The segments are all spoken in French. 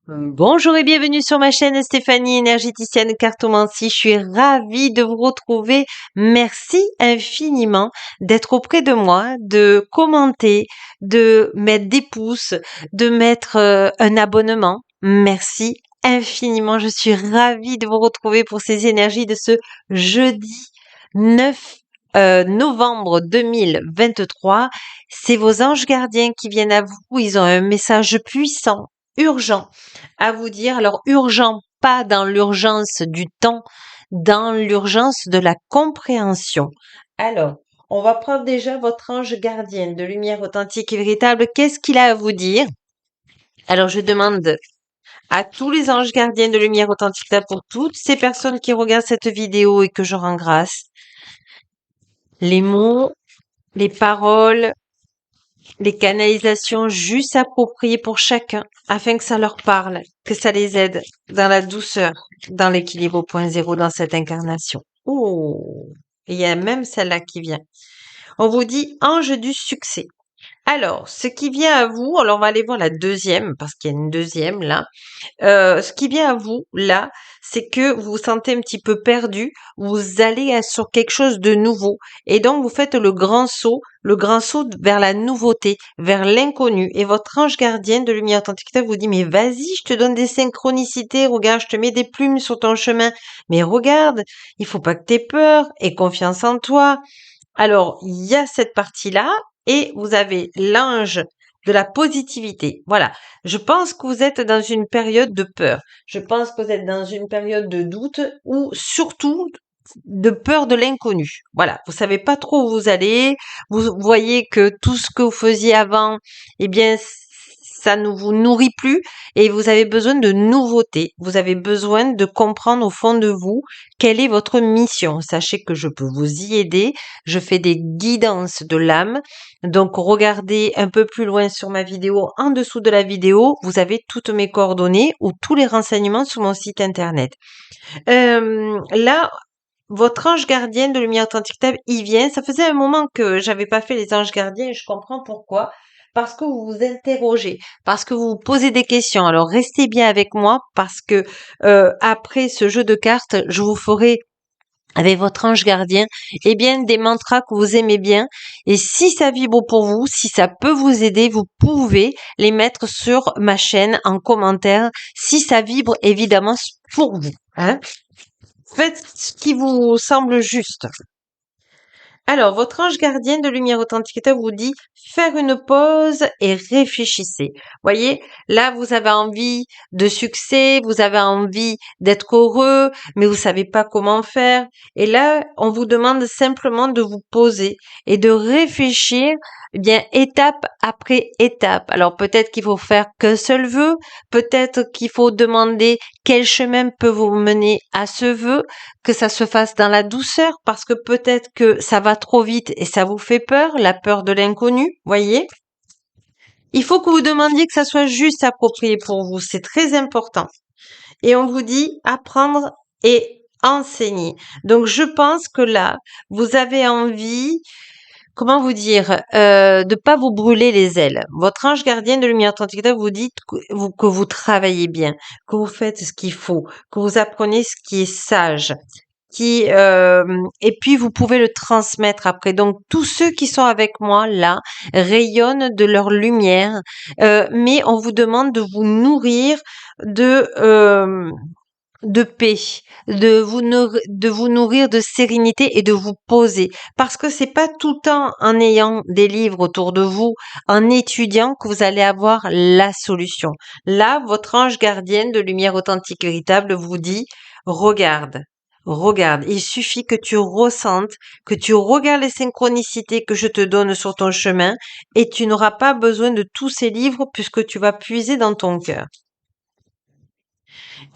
Bonjour et bienvenue sur ma chaîne Stéphanie énergéticienne cartomancie. Je suis ravie de vous retrouver. Merci infiniment d'être auprès de moi, de commenter, de mettre des pouces, de mettre un abonnement. Merci infiniment. Je suis ravie de vous retrouver pour ces énergies de ce jeudi 9 novembre 2023. C'est vos anges gardiens qui viennent à vous. Ils ont un message puissant, urgent à vous dire. Alors urgent, pas dans l'urgence du temps, dans l'urgence de la compréhension. Alors, on va prendre déjà votre ange gardien de lumière authentique et véritable. Qu'est-ce qu'il a à vous dire? Alors, je demande à tous les anges gardiens de lumière authentique, là, pour toutes ces personnes qui regardent cette vidéo et que je rends grâce, les mots, les paroles, les canalisations juste appropriées pour chacun afin que ça leur parle, que ça les aide dans la douceur, dans l'équilibre au point zéro dans cette incarnation. Oh, et il y a même celle-là qui vient. On vous dit ange du succès. Alors, ce qui vient à vous, alors on va aller voir la deuxième, parce qu'il y a une deuxième là. Ce qui vient à vous, là, c'est que vous vous sentez un petit peu perdu, vous allez sur quelque chose de nouveau et donc vous faites le grand saut vers la nouveauté, vers l'inconnu et votre ange gardien de lumière authentique vous dit: «Mais vas-y, je te donne des synchronicités, regarde, je te mets des plumes sur ton chemin, mais regarde, il faut pas que tu aies peur, aie confiance en toi». Alors, il y a cette partie-là et vous avez l'ange de la positivité. Voilà. Je pense que vous êtes dans une période de peur. Je pense que vous êtes dans une période de doute ou surtout de peur de l'inconnu. Voilà. Vous savez pas trop où vous allez. Vous voyez que tout ce que vous faisiez avant, eh bien, ça ne vous nourrit plus et vous avez besoin de nouveautés. Vous avez besoin de comprendre au fond de vous quelle est votre mission. Sachez que je peux vous y aider. Je fais des guidances de l'âme. Donc, regardez un peu plus loin sur ma vidéo. En dessous de la vidéo, vous avez toutes mes coordonnées ou tous les renseignements sur mon site internet. Là, votre ange gardien de lumière authentique, il vient. Ça faisait un moment que j'avais pas fait les anges gardiens et je comprends pourquoi. Parce que vous vous interrogez, parce que vous vous posez des questions. Alors restez bien avec moi parce que après ce jeu de cartes, je vous ferai avec votre ange gardien, eh bien, des mantras que vous aimez bien. Et si ça vibre pour vous, si ça peut vous aider, vous pouvez les mettre sur ma chaîne en commentaire. Si ça vibre, évidemment, pour vous. Hein. Faites ce qui vous semble juste. Alors, votre ange gardien de lumière authentique vous dit faire une pause et réfléchissez. Voyez, là, vous avez envie de succès, vous avez envie d'être heureux, mais vous savez pas comment faire. Et là, on vous demande simplement de vous poser et de réfléchir, eh bien, étape après étape. Alors, peut-être qu'il faut faire qu'un seul vœu, peut-être qu'il faut demander quel chemin peut vous mener à ce vœu, que ça se fasse dans la douceur parce que peut-être que ça va trop vite et ça vous fait peur, la peur de l'inconnu, voyez? Il faut que vous demandiez que ça soit juste approprié pour vous, c'est très important. Et on vous dit apprendre et enseigner. Donc je pense que là, vous avez envie, comment vous dire, de pas vous brûler les ailes. Votre ange gardien de lumière authentique vous dit que vous travaillez bien, que vous faites ce qu'il faut, que vous apprenez ce qui est sage, et puis vous pouvez le transmettre après. Donc tous ceux qui sont avec moi là rayonnent de leur lumière, mais on vous demande de vous nourrir de euh, de paix, de vous nourrir de sérénité et de vous poser. Parce que c'est pas tout le temps en ayant des livres autour de vous, en étudiant que vous allez avoir la solution. Là, votre ange gardienne de lumière authentique véritable vous dit, regarde. Regarde, il suffit que tu ressentes, que tu regardes les synchronicités que je te donne sur ton chemin et tu n'auras pas besoin de tous ces livres puisque tu vas puiser dans ton cœur.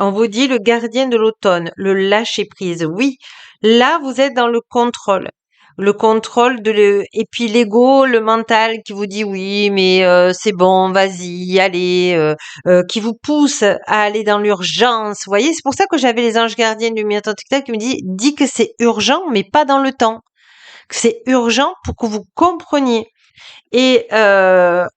On vous dit le gardien de l'automne, le lâcher prise. Oui, là vous êtes dans le contrôle. Le contrôle et puis l'ego, le mental qui vous dit oui, mais c'est bon, vas-y, allez, qui vous pousse à aller dans l'urgence. Vous voyez, c'est pour ça que j'avais les anges gardiens du Miracle TikTok qui me dit que c'est urgent, mais pas dans le temps. Que c'est urgent pour que vous compreniez. Et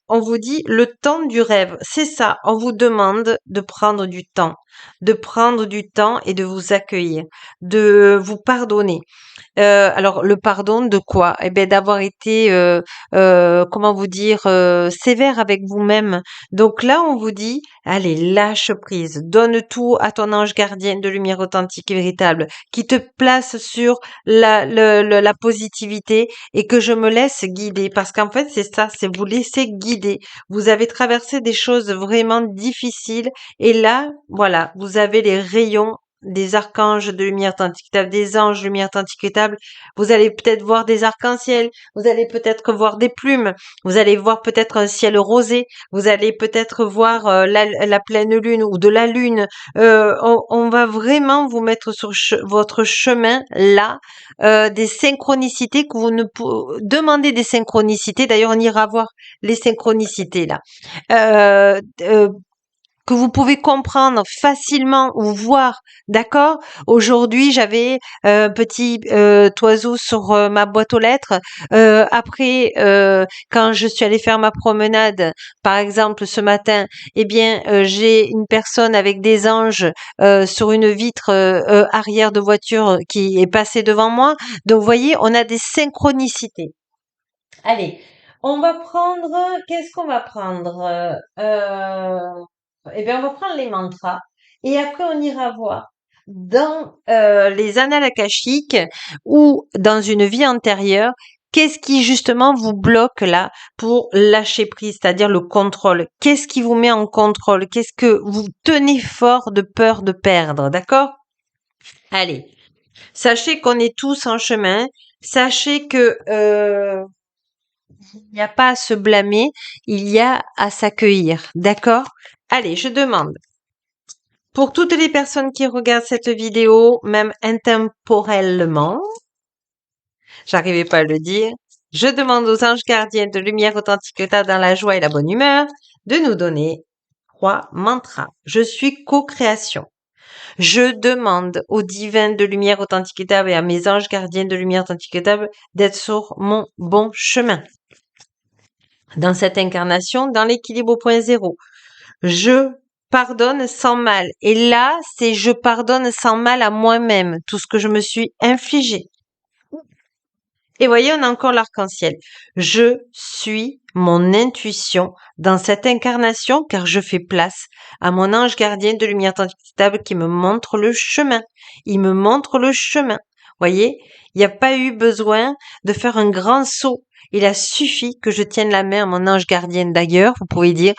on vous dit le temps du rêve. C'est ça. On vous demande de prendre du temps. De prendre du temps et de vous accueillir. De vous pardonner. Alors le pardon de quoi? Eh ben d'avoir été, comment vous dire, sévère avec vous-même. Donc là, on vous dit: «Allez, lâche prise, donne tout à ton ange gardien de lumière authentique et véritable, qui te place sur la positivité et que je me laisse guider». Parce qu'en fait, c'est ça, c'est vous laisser guider. Vous avez traversé des choses vraiment difficiles et là, voilà, vous avez les rayons des archanges de lumière tantictable, des anges de lumière tantictable. Vous allez peut-être voir des arcs-en-ciel, vous allez peut-être voir des plumes, vous allez voir peut-être un ciel rosé, vous allez peut-être voir la pleine lune ou de la lune. On va vraiment vous mettre sur votre chemin là, des synchronicités que vous ne demandez des synchronicités. D'ailleurs, on ira voir les synchronicités là. Euh, euh, que vous pouvez comprendre facilement ou voir, d'accord? Aujourd'hui, j'avais un petit oiseau sur ma boîte aux lettres. Après, quand je suis allée faire ma promenade, par exemple ce matin, eh bien, j'ai une personne avec des anges sur une vitre arrière de voiture qui est passée devant moi. Donc, vous voyez, on a des synchronicités. Allez, on va prendre, qu'est-ce qu'on va prendre? Eh bien, on va prendre les mantras et après on ira voir dans les annales akashiques ou dans une vie antérieure, qu'est-ce qui justement vous bloque là pour lâcher prise, c'est-à-dire le contrôle. Qu'est-ce qui vous met en contrôle? Qu'est-ce que vous tenez fort de peur de perdre, d'accord? Allez, sachez qu'on est tous en chemin. Sachez que il n'y a pas à se blâmer, il y a à s'accueillir. D'accord? Allez, je demande. Pour toutes les personnes qui regardent cette vidéo, même intemporellement, j'arrivais pas à le dire, je demande aux anges gardiens de lumière authentique dans la joie et la bonne humeur de nous donner 3 mantras. Je suis co-création. Je demande aux divins de lumière authentique et à mes anges gardiens de lumière authentique d'être sur mon bon chemin. Dans cette incarnation, dans l'équilibre au point zéro, je pardonne sans mal. Et là, c'est je pardonne sans mal à moi-même, tout ce que je me suis infligé. Et voyez, on a encore l'arc-en-ciel. Je suis mon intuition dans cette incarnation car je fais place à mon ange gardien de lumière stable qui me montre le chemin. Il me montre le chemin. Voyez, il n'y a pas eu besoin de faire un grand saut. Il a suffi que je tienne la main à mon ange gardien. D'ailleurs, vous pouvez dire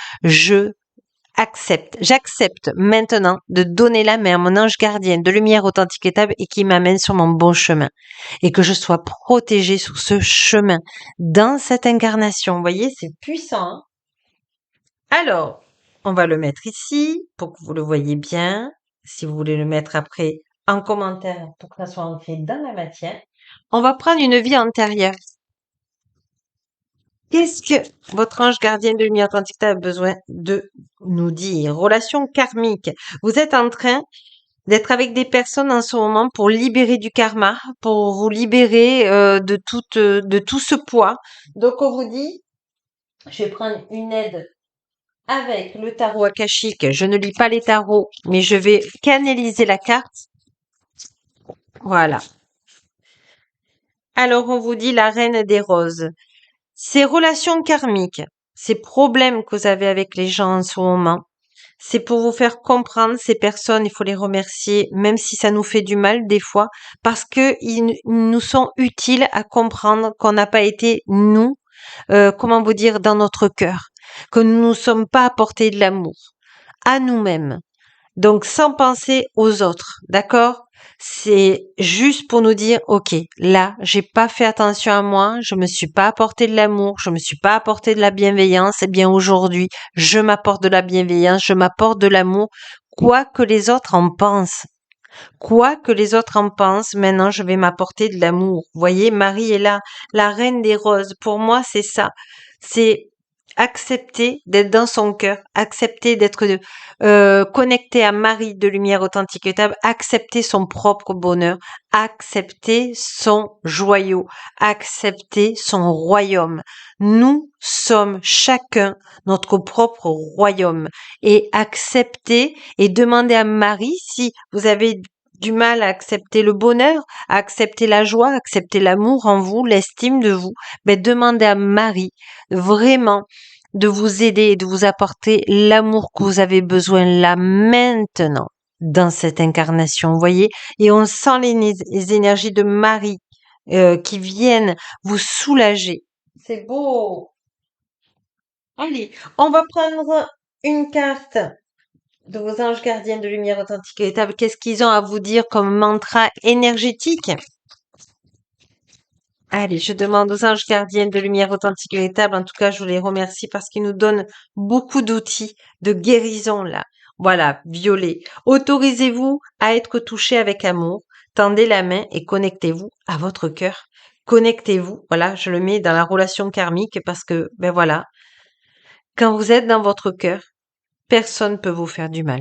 j'accepte maintenant de donner la main à mon ange gardien de lumière authentique et qui m'amène sur mon bon chemin et que je sois protégée sur ce chemin dans cette incarnation. Vous voyez, c'est puissant. Hein. Alors, on va le mettre ici pour que vous le voyez bien. Si vous voulez le mettre après en commentaire pour que ça soit ancré dans la matière. On va prendre une vie antérieure. Qu'est-ce que votre ange gardien de lumière authentique a besoin de nous dire? Relation karmique. Vous êtes en train d'être avec des personnes en ce moment pour libérer du karma, pour vous libérer de tout ce poids. Donc on vous dit, je vais prendre une aide avec le tarot akashique. Je ne lis pas les tarots, mais je vais canaliser la carte. Voilà. Alors on vous dit la reine des roses. Ces relations karmiques, ces problèmes que vous avez avec les gens en ce moment, c'est pour vous faire comprendre ces personnes, il faut les remercier, même si ça nous fait du mal des fois, parce que ils nous sont utiles à comprendre qu'on n'a pas été nous, comment vous dire, dans notre cœur, que nous ne sommes pas apportés de l'amour à nous-mêmes. Donc sans penser aux autres, d'accord? C'est juste pour nous dire, ok, là, j'ai pas fait attention à moi, je me suis pas apporté de l'amour, je me suis pas apporté de la bienveillance, et bien aujourd'hui, je m'apporte de la bienveillance, je m'apporte de l'amour, quoi que les autres en pensent. Quoi que les autres en pensent, maintenant je vais m'apporter de l'amour. Vous voyez, Marie est là, la reine des roses. Pour moi, c'est ça. C'est accepter d'être dans son cœur, accepter d'être connecté à Marie de lumière authentique et véritable, accepter son propre bonheur, accepter son joyau, accepter son royaume. Nous sommes chacun notre propre royaume et accepter et demander à Marie si vous avez du mal à accepter le bonheur, à accepter la joie, à accepter l'amour en vous, l'estime de vous, ben demandez à Marie vraiment de vous aider et de vous apporter l'amour que vous avez besoin là maintenant dans cette incarnation, vous voyez. Et on sent les énergies de Marie qui viennent vous soulager. C'est beau. Allez, on va prendre une carte de vos anges gardiens de lumière authentique et véritable. Qu'est-ce qu'ils ont à vous dire comme mantra énergétique? Allez, je demande aux anges gardiens de lumière authentique et véritable. En tout cas, je vous les remercie parce qu'ils nous donnent beaucoup d'outils de guérison là. Voilà, violet. Autorisez-vous à être touché avec amour. Tendez la main et connectez-vous à votre cœur. Connectez-vous. Voilà, je le mets dans la relation karmique parce que, ben voilà, quand vous êtes dans votre cœur, personne ne peut vous faire du mal.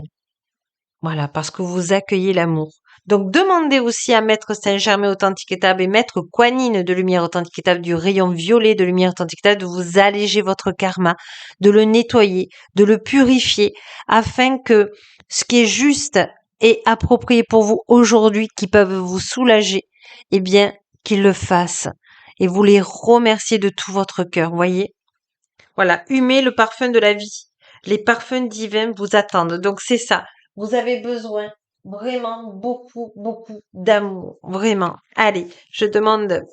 Voilà, parce que vous accueillez l'amour. Donc, demandez aussi à Maître Saint-Germain authentique et véritable et Maître Kuan Yin de lumière authentique et véritable du rayon violet de lumière authentique et véritable de vous alléger votre karma, de le nettoyer, de le purifier, afin que ce qui est juste et approprié pour vous aujourd'hui, qui peuvent vous soulager, eh bien, qu'ils le fassent. Et vous les remerciez de tout votre cœur, voyez? Voilà, humez le parfum de la vie. Les parfums divins vous attendent. Donc c'est ça. Vous avez besoin vraiment beaucoup, beaucoup d'amour. Vraiment. Allez, je demande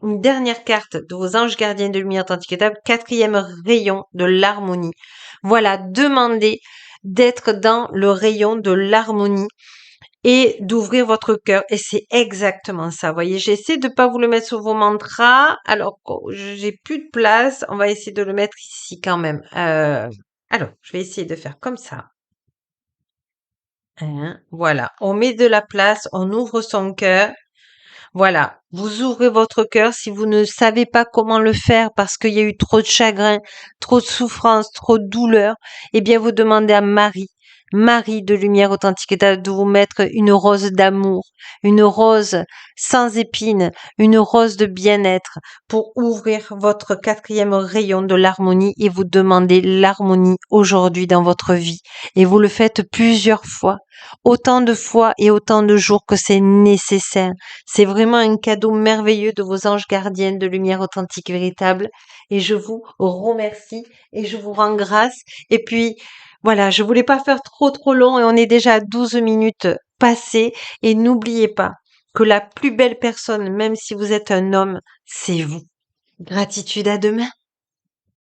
une dernière carte de vos anges gardiens de lumière authentique et véritable, quatrième rayon de l'harmonie. Voilà, demandez d'être dans le rayon de l'harmonie et d'ouvrir votre cœur. Et c'est exactement ça. Vous voyez, j'essaie de pas vous le mettre sur vos mantras. Alors, j'ai plus de place. On va essayer de le mettre ici quand même. Alors, je vais essayer de faire comme ça. Hein, voilà. On met de la place. On ouvre son cœur. Voilà, vous ouvrez votre cœur si vous ne savez pas comment le faire parce qu'il y a eu trop de chagrin, trop de souffrance, trop de douleur, eh bien vous demandez à Marie, Marie de lumière authentique et de vous mettre une rose d'amour, une rose sans épines, une rose de bien-être pour ouvrir votre quatrième rayon de l'harmonie et vous demander l'harmonie aujourd'hui dans votre vie. Et vous le faites plusieurs fois, autant de fois et autant de jours que c'est nécessaire. C'est vraiment un cadeau merveilleux de vos anges gardiens de lumière authentique véritable. Et je vous remercie et je vous rends grâce. Et puis, voilà, je voulais pas faire trop long et on est déjà à 12 minutes passées. Et n'oubliez pas que la plus belle personne, même si vous êtes un homme, c'est vous. Gratitude, à demain.